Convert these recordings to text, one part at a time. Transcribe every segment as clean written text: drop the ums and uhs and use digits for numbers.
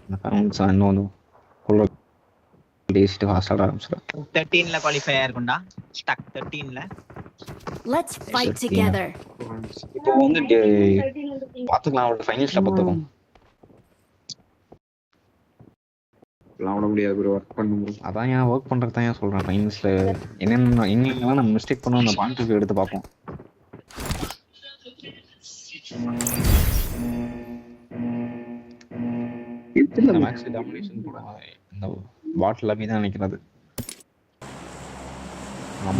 இன்னொன்று டேஸ்ட்டு ஃபாஸ்ட்டாக ஆரம்பிச்சிடும். 13ல குவாலிஃபை ஆயிருக்கும்டா. ஸ்டக் 13ல. Let's fight together. இப்போ வந்து பார்த்துக்கலாம், அவரோட ஃபைனல்ஸில் பார்த்துக்கோம். விட முடியாது ப்ரோ, ஒர்க் பண்ணும். அதான் ஏன் ஒர்க் பண்ணுறது தான் ஏன் சொல்கிறேன். ஃபைனல்ஸில் என்னென்னலாம் நம்ம மிஸ்டேக் பண்ணுவோம், அந்த பாயிண்ட் ரிவ்யூ எடுத்து பார்ப்போம். மேக்ஸ் டாமினேஷன் கூட இந்த பாட்டில் அபி தான் நினைக்கிறது.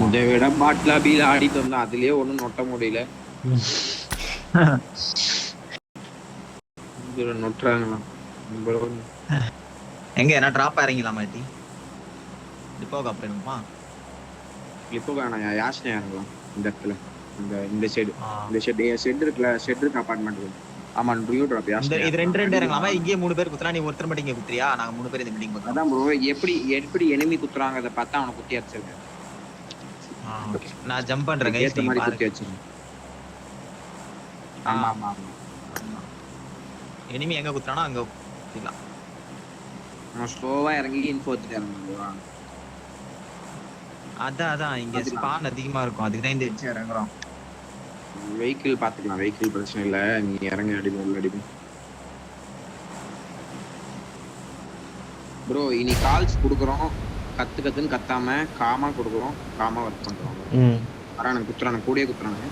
இதை விட பாட்டில் அபியில் ஆடிட்டு வந்தோம், அதுலயே ஒன்றும் நொட்ட முடியல. நொட்டுறாங்களா எங்க என்ன டிராப் இறங்கலாமா? டிப்போக்கு அப்புறமா இப்போ நான் யாஸ்னே இறங்கலாம் இந்த இடத்துல. இந்த ஷெட் இருக்குல்ல, ஷெட் இருக்கு அபார்ட்மெண்ட். ஆமா ட்ரூ டிராப் யாஸ்னே. இது ரெண்டு இறங்கலாமா? இங்கே 3 பேர் குத்துறா, நீ ஒருத்தர் மட்டும் இங்க குத்துறியா? நாங்க 3 பேர் இந்த மீட்டிங் போறோம். அதான் ப்ரோ, எப்படி எனிமி குத்துறாங்கறத பார்த்தா அவனை குத்தி அடிச்சிருக்கேன். ஓகே, நான் ஜம்ப் பண்றேன் गाइस, இந்த மாதிரி குத்தி அடிச்சிருக்கேன். ஆமா எனிமி எங்க குத்துறானோ அங்க குத்திடலாம். நான் ஸ்லோவா இறங்கி இன்ஃபோ எடுத்துட்டு இறங்குறேன். அதான் இங்க ஸ்பான் அதிகமா இருக்கும், அதுக்கு தான் இந்த வச்சு இறங்குறோம். வெஹிக்கிள் பாத்துக்கலாம், வெஹிக்கிள் பிரச்சனை இல்ல. நீ இறங்கி அடிப்போம் ப்ரோ. இனி கால்ஸ் குடுக்குறோம், கத்துன்னு கத்தாம காமா குடுக்குறோம், காமா ஒர்க் பண்றோம். வரானுங்க குத்துறானுங்க, கூடயே குத்துறானுங்க.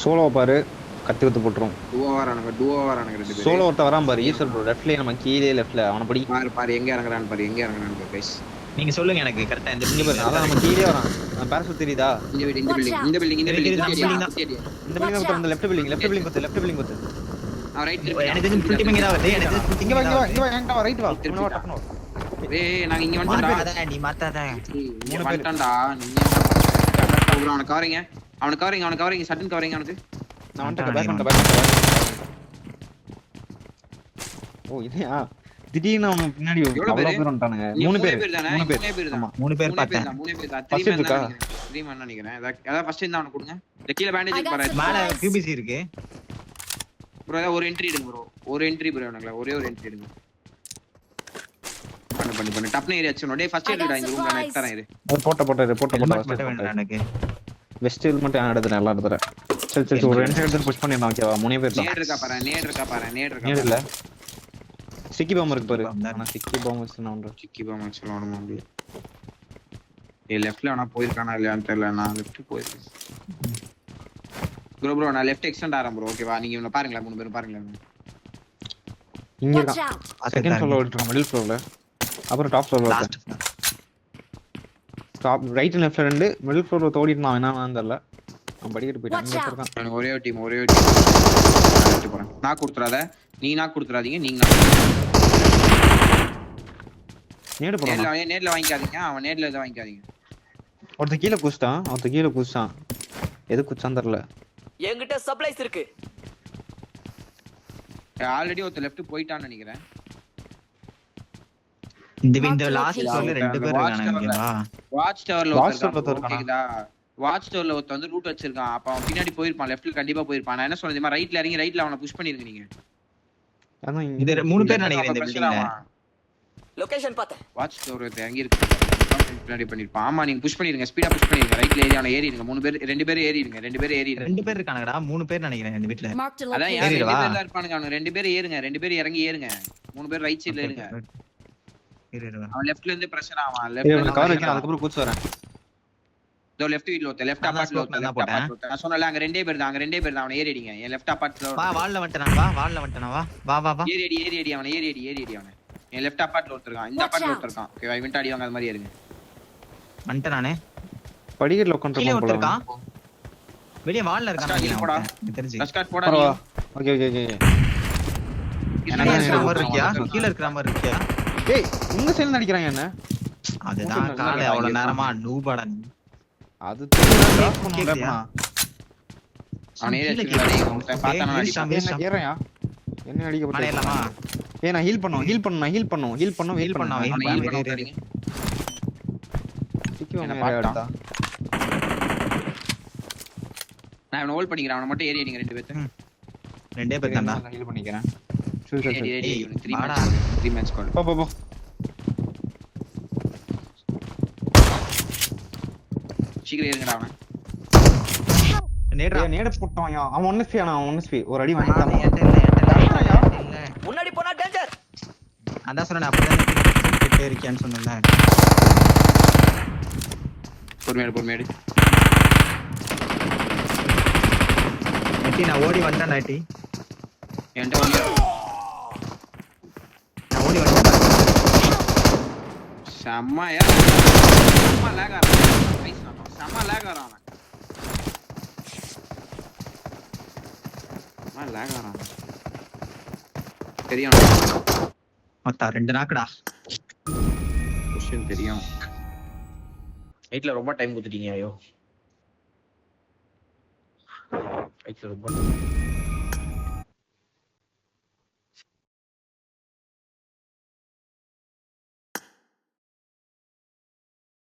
சோலோ பாரு, கத்தி குத்து போட்டுரும். டூவா வரானுங்க ரெண்டு பேர். சோலோ ஒருத்த வரான் பாரு, ஈஸ்வர் ப்ரோ. லெஃப்ட்ல நம்ம கீழே லெஃப்ட்ல அவனை படி பாரு எங்க இறங்குறான்னு பாரு गाइस. நீங்க சொல்லுங்க எனக்கு கரெக்ட்டா இந்த இங்க பாரு. அதான் நம்ம கீழே வரான். பேரசூட் தெரியுதா? இந்த பில்டிங் இந்த பில்டிங் தான். அந்த லெஃப்ட் பில்டிங் குத்து. நான் ரைட் எனக்கு தெரிஞ்சு ஃபுல் டீமிங் தான் வருது. எனக்கு இங்க வா என்கிட்ட வா, ரைட் வா. டக்குனு வா. ஏய் நாங்க இங்க வந்துட்டோம். நீ மாத்தாத. 3 பேர் தான்டா. நீங்க ப்ரோ அவன கவரிங் சடன் கவரிங் அவனுக்கு. நான் வந்துட்டேன். பேக். ஓ இதுயா திடீர்னு அவன் பின்னாடி அவ்வளவு பேர் வந்துட்டானுங்க. 3 பேர் தானே? 3 பேர் பார்த்தேன். 3 பேர் தான். ஃபர்ஸ்ட் இருக்கா? 3 மேன் நினைக்கிறேன். அத ஃபர்ஸ்ட் இந்த அவனுக்கு கொடுங்க. இந்த கீழ பேண்டேஜ் பாரு. மேல கியூபிசி இருக்கு ப்ரோ. ஒரு என்ட்ரி எடுங்க ப்ரோ. ஒரு என்ட்ரி ப்ரோ. எனக்கு ஒரே ஒரு என்ட்ரி எடுங்க. பண்ணு டப்ன ஏரியா வச்சனோ. டேய் ஃபர்ஸ்ட் எய்ட் இந்த ரூம்ல நான் எடுத்துறேன் இரு. போட்ட எனக்கு வெஸ்ட் ஹில் மட்டும் நான் எடுத்துறேன், எல்லாம் எடுத்துறேன். சரி ஒரு ரெண்டு எடுத்து புஷ் பண்ணிடலாம். ஓகேவா? 3 பேர் தான். நேட் இருக்கா பாரு. இல்ல சிக்கி பாம் இருக்கு பாரு. ஆனா சிக்கி பாம் வச்சு விளையாட முடியும். லெஃப்ட்ல வேணா போயிருக்கானா இல்லையான்னு தெரியல. நான் லெஃப்ட் போயிருக்கேன் ப்ரோ. நான் லெஃப்ட் எக்ஸ்டெண்ட் ஆறேன் ப்ரோ. ஓகேவா? நீங்க இவனை பாருங்களா, 3 பேரும் பாருங்களா. இங்க இருக்கான். செகண்ட் ஃப்ளோர்ல ஓடிட்டு மிடில் ஃப்ளோர்ல, அப்புறம் டாப் ஃப்ளோர்ல இருக்கான். டாப் ரைட் அண்ட் லெஃப்ட்ல ரெண்டு, மிடில் ஃப்ளோர்ல ஓடிட்டு நான் என்னன்னு தெரியல. அவன் படிக்கிட்டு போயிட்டான். இங்க இருக்கான். நான் ஒரே டீம் எடுத்து போறேன். நான் கொடுத்துறாத, நீ நான் கொடுத்துறாதீங்க. நீங்க நேடு போறான். நேர்ல வாங்கிக்காதீங்க. அவன் நேர்ல இத வாங்கிக்காதீங்க. ஒருத்த கீழ குதிச்சான். எது குதிச்சான் தெரியல. என்கிட்ட சப்ளைஸ் இருக்கு. ஆல்ரெடி ஒருத்த லெஃப்ட் போயிட்டான்னு நினைக்கிறேன். இந்த லாஸ்ட் ஃப்ளோர்ல 2 பேர் இருக்காங்க. வாட்ச் டவர்ல ஒருத்தர் இருக்கான். வாட்ச் டவர்ல ஒருத்தர் வந்து ரூட் வச்சிருக்கான். அப்ப அவன் பின்னாடி போயிருப்பான், லெஃப்ட்ல கண்டிப்பா போயிருப்பான். நான் என்ன சொல்றேன், ரைட்ல இறங்கி ரைட்ல அவனை புஷ் பண்ணிருங்க நீங்க. அதான் இது 3 பேர் நினைக்கிறேன் இந்த பில்டிங்ல. லொகேஷன் பார்த்தேன். வாட்ச் டவர் எங்க இருக்கு பின்னாடி பண்ணிருப்பான். ஆமா நீங்க புஷ் பண்ணிருங்க, ஸ்பீடா புஷ் பண்ணிருங்க. ரைட்ல ஏறி அவனை ஏறிடுங்க. 3 பேர் 2 பேர் ஏறிடுங்க. 2 பேர் இருக்காங்கடா. 3 பேர் நினைக்கிறேன் இந்த வீட்ல. அதான் 2 பேர் தான் இருப்பானுங்க. அவனுங்க 2 பேர் ஏறுங்க. 2 பேர் இறங்கி ஏறுங்க. 3 பேர் ரைட் சைடுல ஏறுங்க. அவன் லெஃப்ட்ல இருந்து பிரஷர் ஆவான். லெஃப்ட்ல கவர் வைக்க, அதுக்கு அப்புறம் கூச்சு வரேன். தோ லெஃப்ட் வீட்ல ஒருத்த, லெஃப்ட் அபார்ட்ல ஒருத்த. நான் சொன்னல அங்க 2 பேர் தான். அவனை ஏறிடுங்க. என் லெஃப்ட் அபார்ட்ல வா. வால்ல வந்துட்டானா. வா. ஏறி அவனை அவனை. என் லெஃப்ட் அபார்ட்ல ஒருத்தர் இருக்கான். இந்த அபார்ட்ல ஒருத்தர் இருக்கான். ஓகேவா? இவன்ட்ட அடி வாங்க, அது மாதிரி ஏறுங்க. வந்துட்டேன் நானே. படிக்கட்ல உட்கார்ந்து இருக்கான். வெளிய வால்ல இருக்கான். தெரிஞ்சு லஸ்காட் போடா நீ. ஓகே. என்ன கீழ இருக்கிற மாதிரி இருக்கியா? டேய் உங்க சைடுல அடிக்கறாங்க என்ன? அதுதான் காலை அவ்வளவு நேரமா நூபடா. அது கிராஸ் பண்ணலப்பா. அவனே ஏறிட்டு பார்த்தானே அடிப்பான். ஏறயா? என்ன அடிக்க போறீங்க? ஏய் நான் ஹீல் பண்ணனும். சிக்கி வாங்க அடுத்தா. நான் அவனை ஹோல்ட் பண்ணிக்கிறேன். அவனை மட்டும் ஏறி அடிங்க 2 பேர்த்த. 2 பேர் தான்டா. ஹீல் பண்ணிக்கிறேன். சரி சரி சரி. ஏறி ஏய், இவனுக்கு 3 வாடா. மேட்ச் கால். போ போ போ. சீக்கிரம் ஏறுங்கடா அவனை. நேரா. ஏய் நேட போட்டான். அவன் 1 ஸ்பீ ஆனா 1 ஸ்பீ. ஒரு அடி ஆமா, வாங்கிட்டான். என்கிட்ட இல்ல. முன்னாடி போனா டேஞ்சர். அதான் சொன்னேன் அப்பதான் கிட்டே இருக்கியான்னு சொன்னேன்ல. பொறுமையாடு. நெட்டி நான் ஓடி வந்துட்டேன் நெட்டி. என்கிட்ட வந்து நான் ஓடி வந்துட்டேன். செம்மையா செம்ம லேக் ஆறான். செம்ம லேக் ஆறான். தெரியும் மொத்தா 2 நாக்குடா. கொஸ்டின் தெரியும். நைட்ல ரொம்ப டைம் கொடுத்துட்டீங்க ஐயோ. நைட்ல ரொம்ப